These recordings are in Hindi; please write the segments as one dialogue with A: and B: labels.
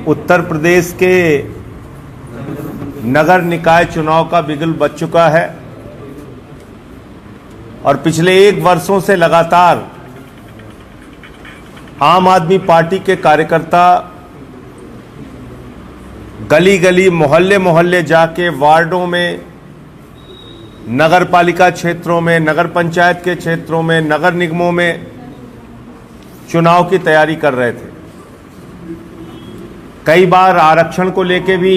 A: उत्तर प्रदेश के नगर निकाय चुनाव का बिगुल बज चुका है और पिछले 1 वर्षों से लगातार आम आदमी पार्टी के कार्यकर्ता गली गली मोहल्ले मोहल्ले जाके वार्डों में, नगर पालिका क्षेत्रों में, नगर पंचायत के क्षेत्रों में, नगर निगमों में चुनाव की तैयारी कर रहे थे। कई बार आरक्षण को लेके भी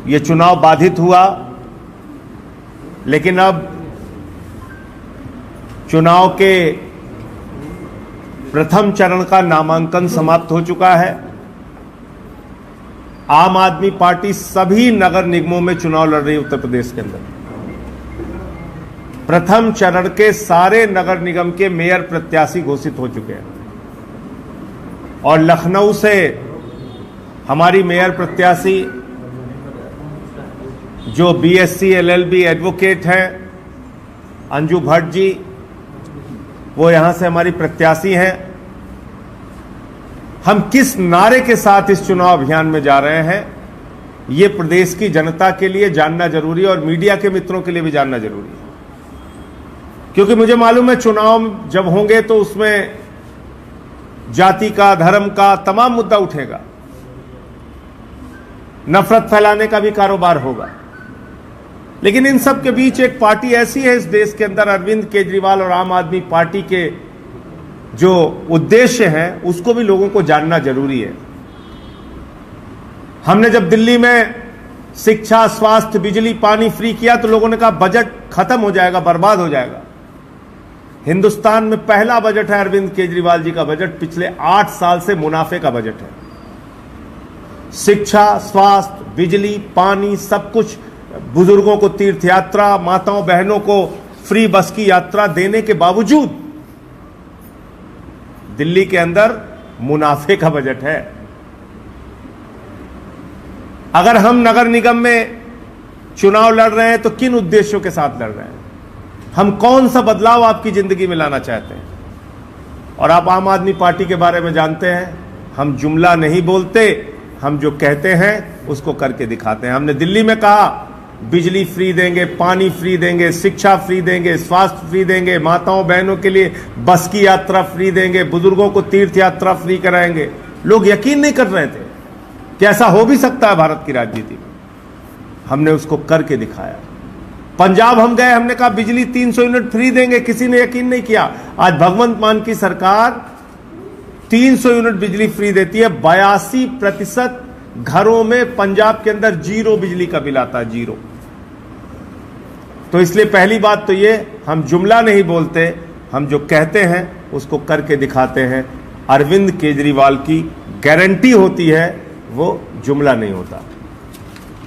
A: ये चुनाव बाधित हुआ, लेकिन अब चुनाव के प्रथम चरण का नामांकन समाप्त हो चुका है। आम आदमी पार्टी सभी नगर निगमों में चुनाव लड़ रही है उत्तर प्रदेश के अंदर। प्रथम चरण के सारे नगर निगम के मेयर प्रत्याशी घोषित हो चुके हैं और लखनऊ से हमारी मेयर प्रत्याशी जो बीएससी एलएलबी एडवोकेट हैं, अंजू भट्ट जी, वो यहां से हमारी प्रत्याशी हैं। हम किस नारे के साथ इस चुनाव अभियान में जा रहे हैं, ये प्रदेश की जनता के लिए जानना जरूरी है और मीडिया के मित्रों के लिए भी जानना जरूरी है, क्योंकि मुझे मालूम है चुनाव जब होंगे तो उसमें जाति का, धर्म का तमाम मुद्दा उठेगा, नफरत फैलाने का भी कारोबार होगा। लेकिन इन सब के बीच एक पार्टी ऐसी है इस देश के अंदर, अरविंद केजरीवाल और आम आदमी पार्टी के जो उद्देश्य हैं उसको भी लोगों को जानना जरूरी है। हमने जब दिल्ली में शिक्षा, स्वास्थ्य, बिजली, पानी फ्री किया तो लोगों ने कहा बजट खत्म हो जाएगा, बर्बाद हो जाएगा। हिंदुस्तान में पहला बजट है अरविंद केजरीवाल जी का बजट, पिछले 8 साल से मुनाफे का बजट है। शिक्षा, स्वास्थ्य, बिजली, पानी, सब कुछ, बुजुर्गों को तीर्थ यात्रा, माताओं बहनों को फ्री बस की यात्रा देने के बावजूद दिल्ली के अंदर मुनाफे का बजट है। अगर हम नगर निगम में चुनाव लड़ रहे हैं तो किन उद्देश्यों के साथ लड़ रहे हैं, हम कौन सा बदलाव आपकी जिंदगी में लाना चाहते हैं। और आप आम आदमी पार्टी के बारे में जानते हैं, हम जुमला नहीं बोलते, हम जो कहते हैं उसको करके दिखाते हैं। हमने दिल्ली में कहा बिजली फ्री देंगे, पानी फ्री देंगे, शिक्षा फ्री देंगे, स्वास्थ्य फ्री देंगे, माताओं बहनों के लिए बस की यात्रा फ्री देंगे, बुजुर्गों को तीर्थ यात्रा फ्री कराएंगे। लोग यकीन नहीं कर रहे थे कि ऐसा हो भी सकता है भारत की राजनीति में। हमने उसको करके दिखाया। पंजाब हम गए, हमने कहा बिजली 300 यूनिट फ्री देंगे, किसी ने यकीन नहीं किया। आज भगवंत मान की सरकार 300 यूनिट बिजली फ्री देती है। 82% घरों में पंजाब के अंदर जीरो बिजली का बिल आता है, जीरो। तो इसलिए पहली बात तो ये, हम जुमला नहीं बोलते, हम जो कहते हैं उसको करके दिखाते हैं। अरविंद केजरीवाल की गारंटी होती है, वो जुमला नहीं होता।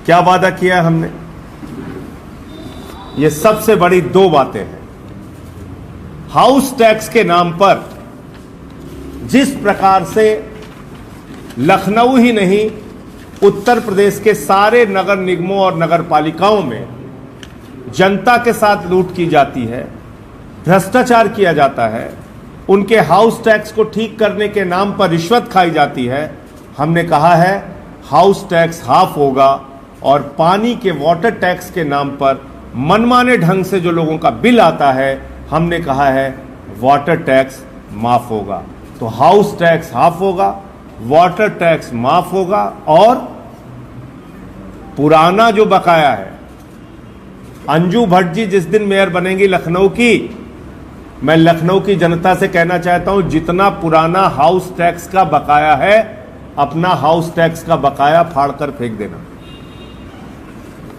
A: क्या वादा किया हमने, ये सबसे बड़ी 2 बातें हैं। हाउस टैक्स के नाम पर जिस प्रकार से लखनऊ ही नहीं, उत्तर प्रदेश के सारे नगर निगमों और नगर पालिकाओं में जनता के साथ लूट की जाती है, भ्रष्टाचार किया जाता है, उनके हाउस टैक्स को ठीक करने के नाम पर रिश्वत खाई जाती है, हमने कहा है हाउस टैक्स हाफ होगा और पानी के वाटर टैक्स के नाम पर मनमाने ढंग से जो लोगों का बिल आता है, हमने कहा है वाटर टैक्स माफ होगा। तो हाउस टैक्स हाफ होगा, वाटर टैक्स माफ होगा और पुराना जो बकाया है, अंजू भट्ट जी जिस दिन मेयर बनेंगी लखनऊ की, मैं लखनऊ की जनता से कहना चाहता हूं, जितना पुराना हाउस टैक्स का बकाया है, अपना हाउस टैक्स का बकाया फाड़कर फेंक देना।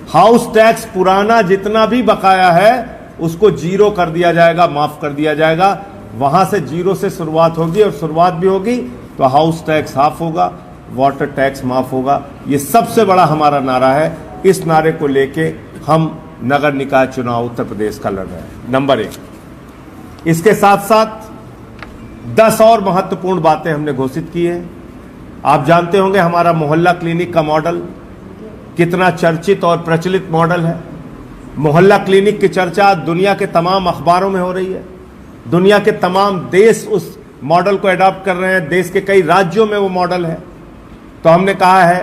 A: हाउस टैक्स पुराना जितना भी बकाया है उसको जीरो कर दिया जाएगा, माफ कर दिया जाएगा। वहां से जीरो से शुरुआत होगी और शुरुआत भी होगी तो हाउस टैक्स हाफ होगा, वाटर टैक्स माफ होगा। ये सबसे बड़ा हमारा नारा है। इस नारे को लेके हम नगर निकाय चुनाव उत्तर प्रदेश का लड़ रहे हैं, नंबर 1। इसके साथ साथ 10 और महत्वपूर्ण बातें हमने घोषित की हैं। आप जानते होंगे हमारा मोहल्ला क्लिनिक का मॉडल कितना चर्चित और प्रचलित मॉडल है। मोहल्ला क्लिनिक की चर्चा दुनिया के तमाम अखबारों में हो रही है। दुनिया के तमाम देश उस मॉडल को अडॉप्ट कर रहे हैं। देश के कई राज्यों में वो मॉडल है। तो हमने कहा है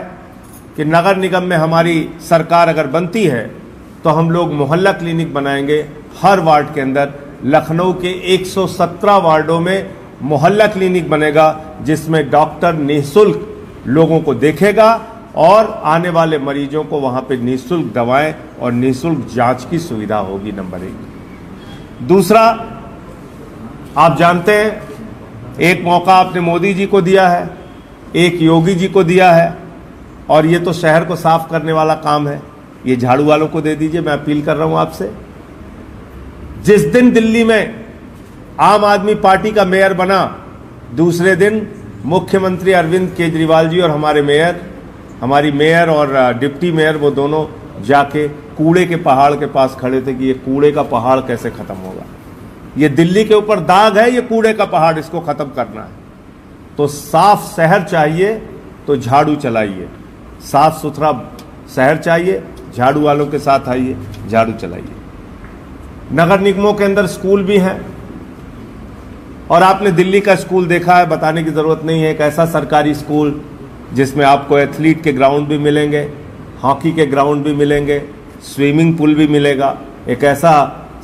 A: कि नगर निगम में हमारी सरकार अगर बनती है तो हम लोग मोहल्ला क्लिनिक बनाएंगे हर वार्ड के अंदर। लखनऊ के 117 वार्डों में मोहल्ला क्लिनिक बनेगा जिसमें डॉक्टर निःशुल्क लोगों को देखेगा और आने वाले मरीजों को वहां पे निःशुल्क दवाएं और निःशुल्क जांच की सुविधा होगी। नंबर 1। दूसरा, आप जानते हैं एक मौका आपने मोदी जी को दिया है, एक योगी जी को दिया है, और ये तो शहर को साफ करने वाला काम है, ये झाड़ू वालों को दे दीजिए। मैं अपील कर रहा हूं आपसे, जिस दिन दिल्ली में आम आदमी पार्टी का मेयर बना, दूसरे दिन मुख्यमंत्री अरविंद केजरीवाल जी और हमारी मेयर और डिप्टी मेयर, वो दोनों जाके कूड़े के पहाड़ के पास खड़े थे कि ये कूड़े का पहाड़ कैसे खत्म होगा। ये दिल्ली के ऊपर दाग है, ये कूड़े का पहाड़, इसको खत्म करना है। तो साफ शहर चाहिए तो झाड़ू चलाइए, साफ सुथरा शहर चाहिए, झाड़ू वालों के साथ आइए, झाड़ू चलाइए। नगर निगमों के अंदर स्कूल भी हैं और आपने दिल्ली का स्कूल देखा है, बताने की जरूरत नहीं है। एक ऐसा सरकारी स्कूल जिसमें आपको एथलीट के ग्राउंड भी मिलेंगे, हॉकी के ग्राउंड भी मिलेंगे, स्विमिंग पूल भी मिलेगा। एक ऐसा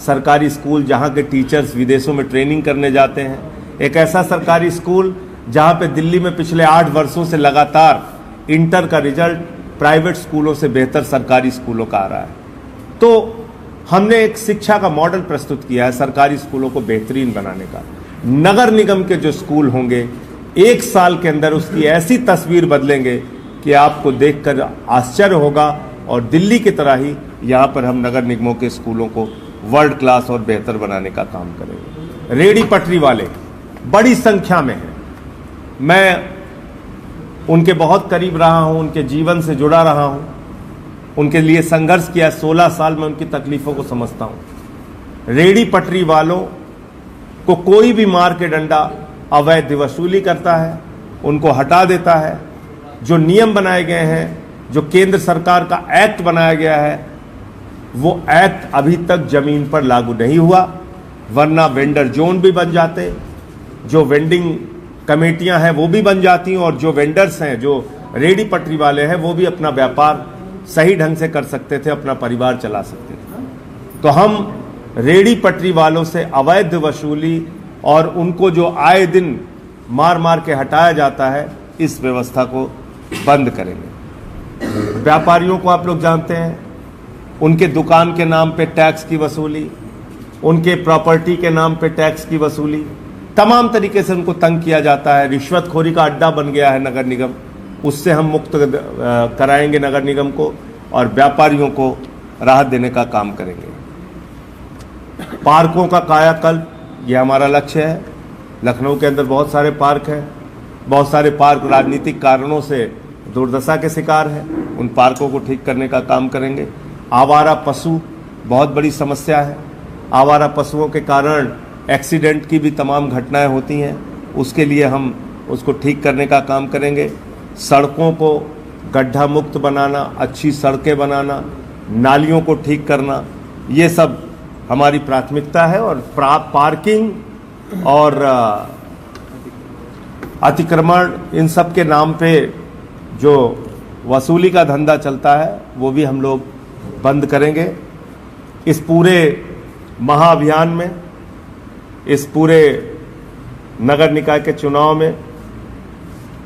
A: सरकारी स्कूल जहां के टीचर्स विदेशों में ट्रेनिंग करने जाते हैं। एक ऐसा सरकारी स्कूल जहां पे दिल्ली में पिछले 8 वर्षों से लगातार इंटर का रिजल्ट प्राइवेट स्कूलों से बेहतर सरकारी स्कूलों का आ रहा है। तो हमने एक शिक्षा का मॉडल प्रस्तुत किया है सरकारी स्कूलों को बेहतरीन बनाने का। नगर निगम के जो स्कूल होंगे 1 साल के अंदर उसकी ऐसी तस्वीर बदलेंगे कि आपको देखकर आश्चर्य होगा, और दिल्ली की तरह ही यहां पर हम नगर निगमों के स्कूलों को वर्ल्ड क्लास और बेहतर बनाने का काम करेंगे। रेहड़ी पटरी वाले बड़ी संख्या में हैं, मैं उनके बहुत करीब रहा हूं, उनके जीवन से जुड़ा रहा हूं, उनके लिए संघर्ष किया। 16 साल में उनकी तकलीफों को समझता हूं। रेहड़ी पटरी वालों को कोई भी मार के डंडा अवैध वसूली करता है, उनको हटा देता है। जो नियम बनाए गए हैं, जो केंद्र सरकार का एक्ट बनाया गया है, वो एक्ट अभी तक जमीन पर लागू नहीं हुआ, वरना वेंडर जोन भी बन जाते, जो वेंडिंग कमेटियां हैं वो भी बन जाती, और जो वेंडर्स हैं, जो रेहड़ी पटरी वाले हैं, वो भी अपना व्यापार सही ढंग से कर सकते थे, अपना परिवार चला सकते थे। तो हम रेहड़ी पटरी वालों से अवैध वसूली और उनको जो आए दिन मार मार के हटाया जाता है, इस व्यवस्था को बंद करेंगे। व्यापारियों को आप लोग जानते हैं, उनके दुकान के नाम पे टैक्स की वसूली, उनके प्रॉपर्टी के नाम पे टैक्स की वसूली, तमाम तरीके से उनको तंग किया जाता है। रिश्वतखोरी का अड्डा बन गया है नगर निगम, उससे हम मुक्त कराएंगे नगर निगम को, और व्यापारियों को राहत देने का काम करेंगे। पार्कों का कायाकल्प, ये हमारा लक्ष्य है। लखनऊ के अंदर बहुत सारे पार्क हैं, बहुत सारे पार्क राजनीतिक कारणों से दुर्दशा के शिकार हैं, उन पार्कों को ठीक करने का काम करेंगे। आवारा पशु बहुत बड़ी समस्या है, आवारा पशुओं के कारण एक्सीडेंट की भी तमाम घटनाएं होती हैं, उसके लिए हम उसको ठीक करने का काम करेंगे। सड़कों को गड्ढा मुक्त बनाना, अच्छी सड़कें बनाना, नालियों को ठीक करना, ये सब हमारी प्राथमिकता है। और पार्किंग और अतिक्रमण, इन सब के नाम पे जो वसूली का धंधा चलता है, वो भी हम लोग बंद करेंगे। इस पूरे महाअभियान में, इस पूरे नगर निकाय के चुनाव में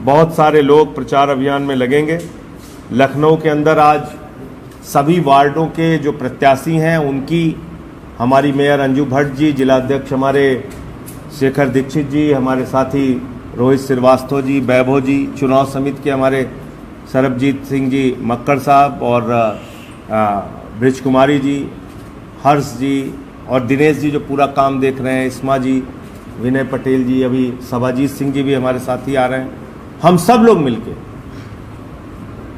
A: बहुत सारे लोग प्रचार अभियान में लगेंगे। लखनऊ के अंदर आज सभी वार्डों के जो प्रत्याशी हैं, उनकी हमारी मेयर अंजू भट्ट जी, जिलाध्यक्ष हमारे शेखर दीक्षित जी, हमारे साथी रोहित श्रीवास्तव जी, वैभव जी, चुनाव समिति के हमारे सरबजीत सिंह जी मक्कड़ साहब, और ब्रिज कुमारी जी, हर्ष जी और दिनेश जी जो पूरा काम देख रहे हैं, इस्मा जी, विनय पटेल जी, अभी सभाजीत सिंह जी भी हमारे साथ ही आ रहे हैं। हम सब लोग मिलके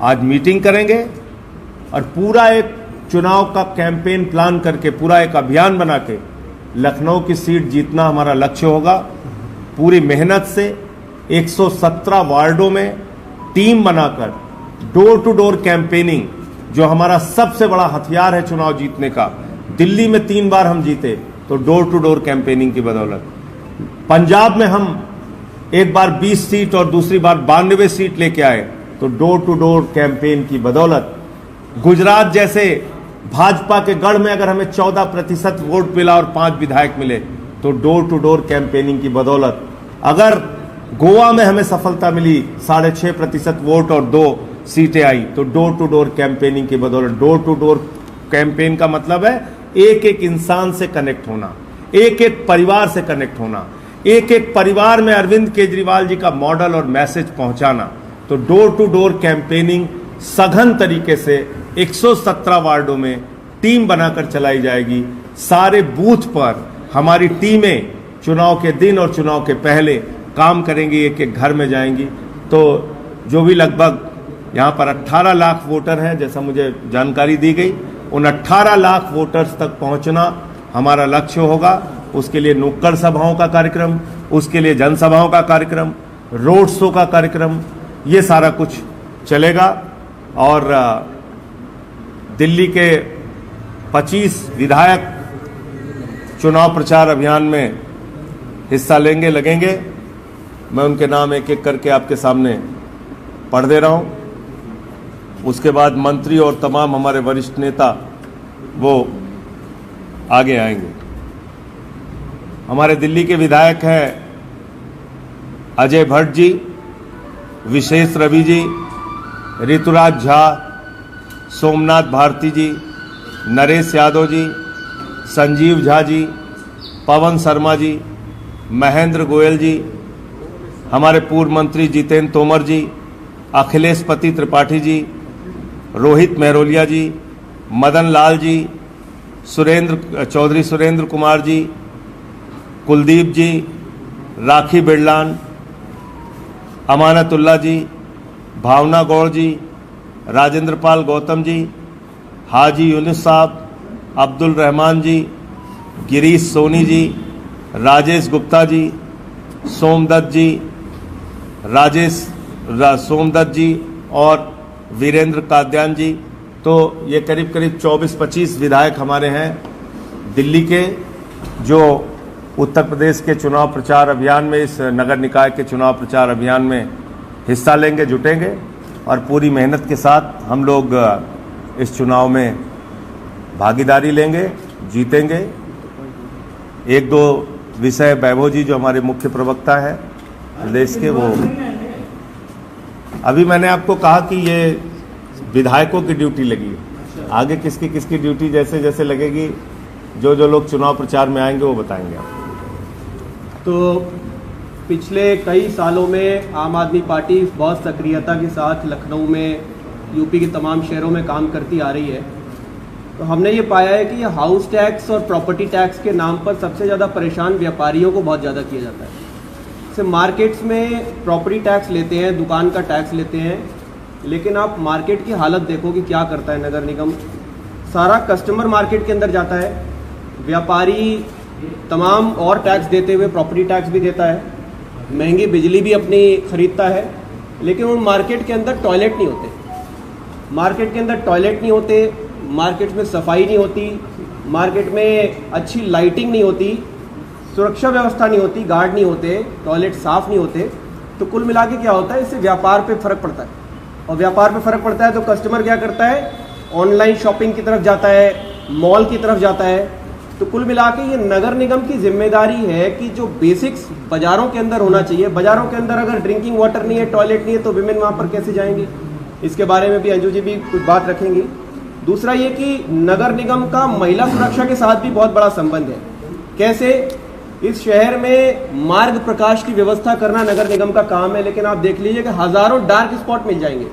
A: आज मीटिंग करेंगे और पूरा एक चुनाव का कैंपेन प्लान करके, पूरा एक अभियान बना के लखनऊ की सीट जीतना हमारा लक्ष्य होगा। पूरी मेहनत से 117 वार्डों में टीम बनाकर डोर टू डोर कैंपेनिंग, जो हमारा सबसे बड़ा हथियार है चुनाव जीतने का। दिल्ली में 3 बार हम जीते तो डोर टू डोर कैंपेनिंग की बदौलत। पंजाब में हम एक बार 20 सीट और दूसरी बार 92 सीट लेके आए, तो डोर टू डोर कैंपेन की बदौलत गुजरात जैसे भाजपा के गढ़ में अगर हमें 14% वोट मिला और 5 विधायक मिले, तो डोर टू डोर कैंपेनिंग की बदौलत अगर गोवा में हमें सफलता मिली 6.5% वोट और 2 सीटें आई, तो डोर टू डोर कैंपेनिंग की बदौलत। डोर टू डोर कैंपेन का मतलब है एक एक इंसान से कनेक्ट होना, एक एक परिवार से कनेक्ट होना, एक एक परिवार में अरविंद केजरीवाल जी का मॉडल और मैसेज पहुंचाना। तो डोर टू डोर कैंपेनिंग सघन तरीके से 117 वार्डों में टीम बनाकर चलाई जाएगी। सारे बूथ पर हमारी टीमें चुनाव के दिन और चुनाव के पहले काम करेंगी, एक एक घर में जाएंगी। तो जो भी लगभग यहाँ पर 18 लाख वोटर हैं, जैसा मुझे जानकारी दी गई, उन 18 लाख वोटर्स तक पहुंचना हमारा लक्ष्य होगा। उसके लिए नुक्कड़ सभाओं का कार्यक्रम, उसके लिए जनसभाओं का कार्यक्रम, रोड शो का कार्यक्रम, ये सारा कुछ चलेगा। और दिल्ली के 25 विधायक चुनाव प्रचार अभियान में हिस्सा लगेंगे। मैं उनके नाम एक एक करके आपके सामने पढ़ दे रहा हूं। उसके बाद मंत्री और तमाम हमारे वरिष्ठ नेता वो आगे आएंगे। हमारे दिल्ली के विधायक हैं अजय भट्ट जी, विशेष रवि जी, ऋतुराज झा, सोमनाथ भारती जी, नरेश यादव जी, संजीव झा जी, पवन शर्मा जी, महेंद्र गोयल जी, हमारे पूर्व मंत्री जितेंद्र तोमर जी, अखिलेश पति त्रिपाठी जी, रोहित मेहरोलिया जी, मदन लाल जी, चौधरी सुरेंद्र कुमार जी, कुलदीप जी, राखी बिड़लान, अमानतुल्ला जी, भावना गौड़ जी, राजेंद्र पाल गौतम जी, हाजी यूनुस साहब, अब्दुल रहमान जी, गिरीश सोनी जी, राजेश गुप्ता जी, सोमदत्त जी, सोमदत्त जी और वीरेंद्र काद्यान जी। तो ये करीब करीब 24-25 विधायक हमारे हैं दिल्ली के, जो उत्तर प्रदेश के चुनाव प्रचार अभियान में, इस नगर निकाय के चुनाव प्रचार अभियान में हिस्सा लेंगे, जुटेंगे और पूरी मेहनत के साथ हम लोग इस चुनाव में भागीदारी लेंगे, जीतेंगे। एक दो विषय वैभव जी जो हमारे मुख्य प्रवक्ता हैं प्रदेश के, वो अभी मैंने आपको कहा कि ये विधायकों की ड्यूटी लगी, आगे किसकी किसकी ड्यूटी जैसे जैसे लगेगी, जो जो लोग चुनाव प्रचार में आएंगे वो बताएंगे आपको।
B: तो पिछले कई सालों में आम आदमी पार्टी बहुत सक्रियता के साथ लखनऊ में, यूपी के तमाम शहरों में काम करती आ रही है। तो हमने ये पाया है कि ये हाउस टैक्स और प्रॉपर्टी टैक्स के नाम पर सबसे ज़्यादा परेशान व्यापारियों को बहुत ज़्यादा किया जाता है। जैसे मार्केट्स में प्रॉपर्टी टैक्स लेते हैं, दुकान का टैक्स लेते हैं, लेकिन आप मार्केट की हालत देखो कि क्या करता है नगर निगम। सारा कस्टमर मार्केट के अंदर जाता है, व्यापारी तमाम और टैक्स देते हुए प्रॉपर्टी टैक्स भी देता है, महंगी बिजली भी अपनी खरीदता है, लेकिन उन मार्केट के अंदर टॉयलेट नहीं होते, मार्केट के अंदर टॉयलेट नहीं होते, मार्केट में सफाई नहीं होती, मार्केट में अच्छी लाइटिंग नहीं होती, सुरक्षा व्यवस्था नहीं होती, गार्ड नहीं होते, टॉयलेट साफ नहीं होते। तो कुल मिला के क्या होता है, इससे व्यापार पे फर्क पड़ता है, और व्यापार पे फर्क पड़ता है तो कस्टमर क्या करता है, ऑनलाइन शॉपिंग की तरफ जाता है, मॉल की तरफ जाता है। तो कुल मिला के ये नगर निगम की जिम्मेदारी है कि जो बेसिक्स बाजारों के अंदर होना चाहिए, बाजारों के अंदर अगर ड्रिंकिंग वाटर नहीं है, टॉयलेट नहीं है, तो विमेन वहाँ पर कैसे जाएंगे, इसके बारे में भी अंजू जी भी कुछ बात रखेंगी। दूसरा ये कि नगर निगम का महिला सुरक्षा के साथ भी बहुत बड़ा संबंध है। कैसे, इस शहर में मार्ग प्रकाश की व्यवस्था करना नगर निगम का काम है, लेकिन आप देख लीजिए कि हजारों डार्क स्पॉट मिल जाएंगे।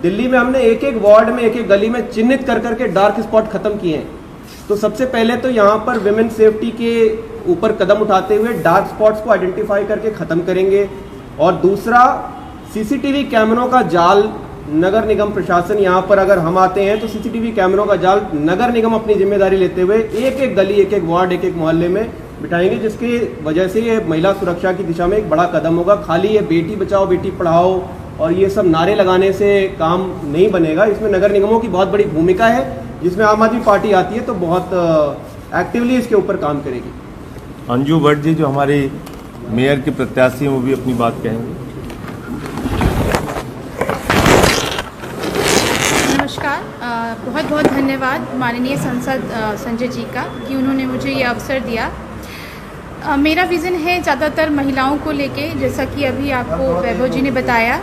B: दिल्ली में हमने एक एक वार्ड में, एक एक गली में चिन्हित कर करके डार्क स्पॉट खत्म किए हैं। तो सबसे पहले तो यहाँ पर विमेन सेफ्टी के ऊपर कदम उठाते हुए डार्क स्पॉट्स को आइडेंटिफाई करके खत्म करेंगे। और दूसरा, सीसीटीवी कैमरों का जाल नगर निगम प्रशासन, यहाँ पर अगर हम आते हैं तो सीसीटीवी कैमरों का जाल नगर निगम अपनी जिम्मेदारी लेते हुए एक एक गली, एक एक वार्ड, एक एक मोहल्ले में बिठाएंगे, जिसकी वजह से ये महिला सुरक्षा की दिशा में एक बड़ा कदम होगा। खाली ये बेटी बचाओ बेटी पढ़ाओ और ये सब नारे लगाने से काम नहीं बनेगा, इसमें नगर निगमों की बहुत बड़ी भूमिका है, जिसमें आम आदमी पार्टी आती है तो बहुत एक्टिवली इसके ऊपर काम करेगी।
A: अंजू भट्ट जी जो हमारी मेयर की प्रत्याशी हैं, वो भी अपनी बात कहेंगे।
C: बहुत बहुत धन्यवाद माननीय सांसद संजय जी का कि उन्होंने मुझे ये अवसर दिया। मेरा विज़न है ज़्यादातर महिलाओं को लेके, जैसा कि अभी आपको वैभव जी ने बताया।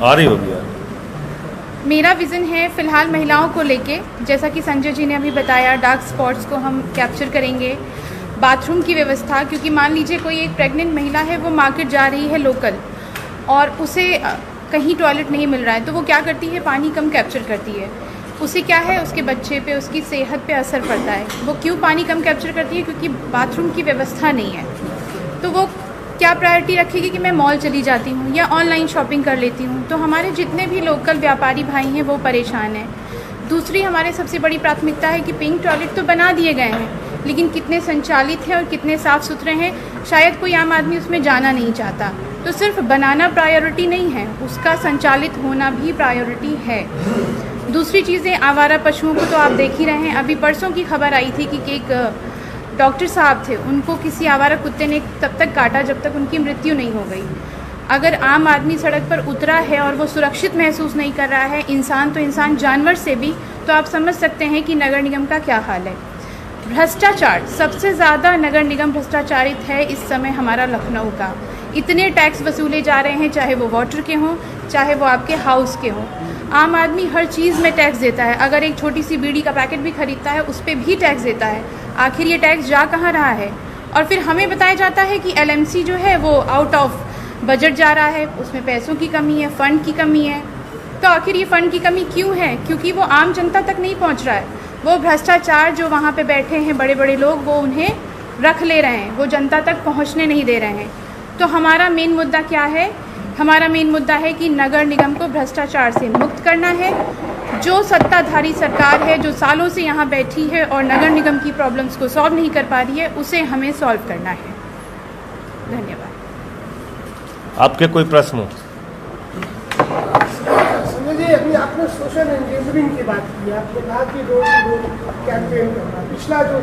A: आ रही होगी यार।
C: मेरा विज़न है फ़िलहाल महिलाओं को लेके, जैसा कि संजय जी ने अभी बताया, डार्क स्पॉट्स को हम कैप्चर करेंगे, बाथरूम की व्यवस्था, क्योंकि मान लीजिए कोई एक प्रेग्नेंट महिला है, वो मार्केट जा रही है लोकल और उसे कहीं टॉयलेट नहीं मिल रहा है, तो वो क्या करती है, पानी कम कैप्चर करती है। उसे क्या है, उसके बच्चे पे, उसकी सेहत पे असर पड़ता है। वो क्यों पानी कम कैप्चर करती है? क्योंकि बाथरूम की व्यवस्था नहीं है। तो वो क्या प्रायोरिटी रखेगी कि मैं मॉल चली जाती हूँ या ऑनलाइन शॉपिंग कर लेती हूँ। तो हमारे जितने भी लोकल व्यापारी भाई हैं वो परेशान हैं। दूसरी हमारे सबसे बड़ी प्राथमिकता है कि पिंक टॉयलेट तो बना दिए गए हैं, लेकिन कितने संचालित हैं और कितने साफ़ सुथरे हैं, शायद कोई आम आदमी उसमें जाना नहीं चाहता। तो सिर्फ बनाना प्रायोरिटी नहीं है, उसका संचालित होना भी प्रायोरिटी है। दूसरी चीज़ें, आवारा पशुओं को तो आप देख ही रहे हैं। अभी परसों की खबर आई थी कि एक डॉक्टर साहब थे, उनको किसी आवारा कुत्ते ने तब तक काटा जब तक उनकी मृत्यु नहीं हो गई। अगर आम आदमी सड़क पर उतरा है और वो सुरक्षित महसूस नहीं कर रहा है, इंसान तो इंसान, जानवर से भी, तो आप समझ सकते हैं कि नगर निगम का क्या हाल है। भ्रष्टाचार, सबसे ज़्यादा नगर निगम भ्रष्टाचारित है इस समय हमारा लखनऊ का। इतने टैक्स वसूले जा रहे हैं, चाहे वो वाटर के हों, चाहे वो आपके हाउस के हों। आम आदमी हर चीज़ में टैक्स देता है। अगर एक छोटी सी बीड़ी का पैकेट भी खरीदता है, उस पर भी टैक्स देता है। आखिर ये टैक्स जा कहाँ रहा है? और फिर हमें बताया जाता है कि LMC जो है वो आउट ऑफ बजट जा रहा है, उसमें पैसों की कमी है, फ़ंड की कमी है। तो आखिर ये फ़ंड की कमी क्यों है? क्योंकि वो आम जनता तक नहीं पहुँच रहा है। वो भ्रष्टाचार जो वहाँ पे बैठे हैं बड़े बड़े लोग, वो उन्हें रख ले रहे हैं, वो जनता तक पहुँचने नहीं दे रहे हैं। तो हमारा मेन मुद्दा क्या है? हमारा मेन मुद्दा है कि नगर निगम को भ्रष्टाचार से मुक्त करना है। जो सत्ताधारी सरकार है, जो सालों से यहाँ बैठी है और नगर निगम की प्रॉब्लम्स को सॉल्व नहीं कर पा रही है, उसे हमें सॉल्व करना है। धन्यवाद।
A: आपके कोई प्रश्न हो?
D: संजय जी, अभी आपने सोशल इंजीनियरिंग की बात की। आपने कहा कि रोड टू रोड कैंपेन करना। पिछला जो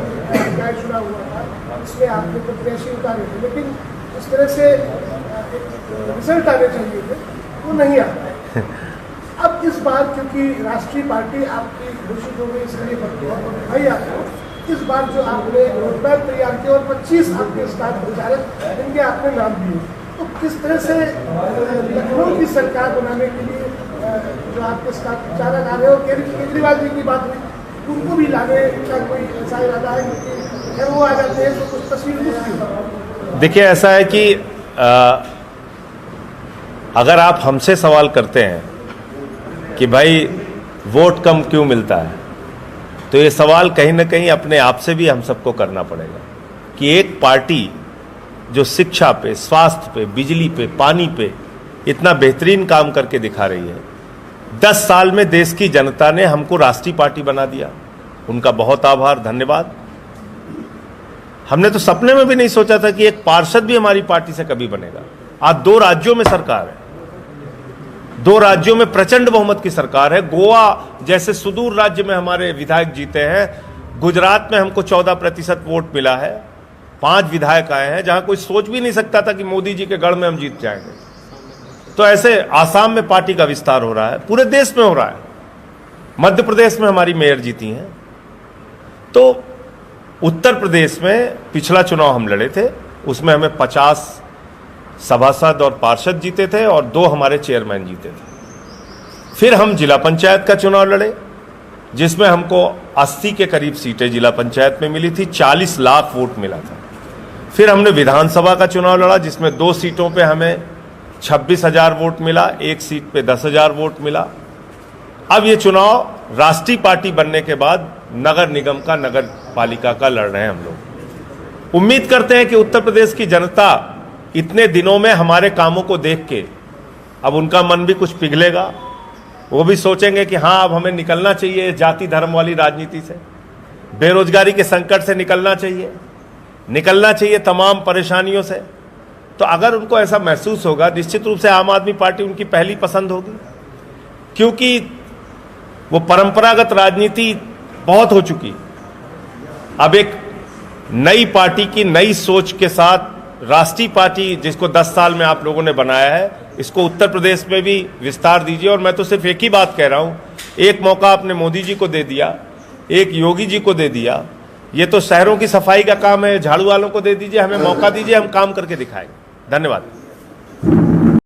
D: गैर चुनाव हुआ था, इसमें आपने प्रत्याशी उतारे थे, लेकिन इस तरह से रिजल्ट आने चाहिए थे, वो नहीं आता है। अब इस बार क्योंकि राष्ट्रीय पार्टी आपकी घोषित हो गई, इसलिए भाई आपको इस बार जो आपने रोड मैप तैयार किया और 25 आपके स्टार प्रचारक इनके आपने नाम दिए, तो किस तरह से लखनऊ की सरकार बनाने के लिए जो आपके स्टार प्रचारक आ रहे हो, केजरीवाल जी की बात हुई, उनको भी लाने का कोई ऐसा इरादा है? क्योंकि अगर वो आ जाते हैं तो कुछ तस्वीर मुश्किल है।
A: देखिए, ऐसा है कि अगर आप हमसे सवाल करते हैं कि भाई वोट कम क्यों मिलता है, तो ये सवाल कहीं ना कहीं अपने आप से भी हम सबको करना पड़ेगा कि एक पार्टी जो शिक्षा पे, स्वास्थ्य पे, बिजली पे, पानी पे इतना बेहतरीन काम करके दिखा रही है, 10 साल में देश की जनता ने हमको राष्ट्रीय पार्टी बना दिया। उनका बहुत आभार, धन्यवाद। हमने तो सपने में भी नहीं सोचा था कि एक पार्षद भी हमारी पार्टी से कभी बनेगा। आज 2 राज्यों में सरकार है, 2 राज्यों में प्रचंड बहुमत की सरकार है। गोवा जैसे सुदूर राज्य में हमारे विधायक जीते हैं। गुजरात में हमको 14% वोट मिला है, 5 विधायक आए हैं, जहां कोई सोच भी नहीं सकता था कि मोदी जी के गढ़ में हम जीत जाएंगे। तो ऐसे आसाम में पार्टी का विस्तार हो रहा है, पूरे देश में हो रहा है। मध्य प्रदेश में हमारी मेयर जीती हैं। तो उत्तर प्रदेश में पिछला चुनाव हम लड़े थे, उसमें हमें 50 सभासद और पार्षद जीते थे और 2 हमारे चेयरमैन जीते थे। फिर हम जिला पंचायत का चुनाव लड़े, जिसमें हमको 80 के करीब सीटें जिला पंचायत में मिली थी, 40 लाख वोट मिला था। फिर हमने विधानसभा का चुनाव लड़ा, जिसमें 2 सीटों पे हमें 26,000 वोट मिला, 1 सीट पे 10,000 वोट मिला। अब ये चुनाव राष्ट्रीय पार्टी बनने के बाद नगर निगम का, नगर पालिका का लड़ रहे हैं हम लोग। उम्मीद करते हैं कि उत्तर प्रदेश की जनता इतने दिनों में हमारे कामों को देख के अब उनका मन भी कुछ पिघलेगा। वो भी सोचेंगे कि हाँ, अब हमें निकलना चाहिए जाति धर्म वाली राजनीति से, बेरोजगारी के संकट से निकलना चाहिए तमाम परेशानियों से। तो अगर उनको ऐसा महसूस होगा, निश्चित रूप से आम आदमी पार्टी उनकी पहली पसंद होगी, क्योंकि वो परंपरागत राजनीति बहुत हो चुकी। अब एक नई पार्टी की नई सोच के साथ राष्ट्रीय पार्टी, जिसको 10 साल में आप लोगों ने बनाया है, इसको उत्तर प्रदेश में भी विस्तार दीजिए। और मैं तो सिर्फ एक ही बात कह रहा हूं एक मौका आपने मोदी जी को दे दिया, एक योगी जी को दे दिया। ये तो शहरों की सफाई का काम है, झाड़ू वालों को दे दीजिए, हमें मौका दीजिए, हम काम करके दिखाएंगे। धन्यवाद।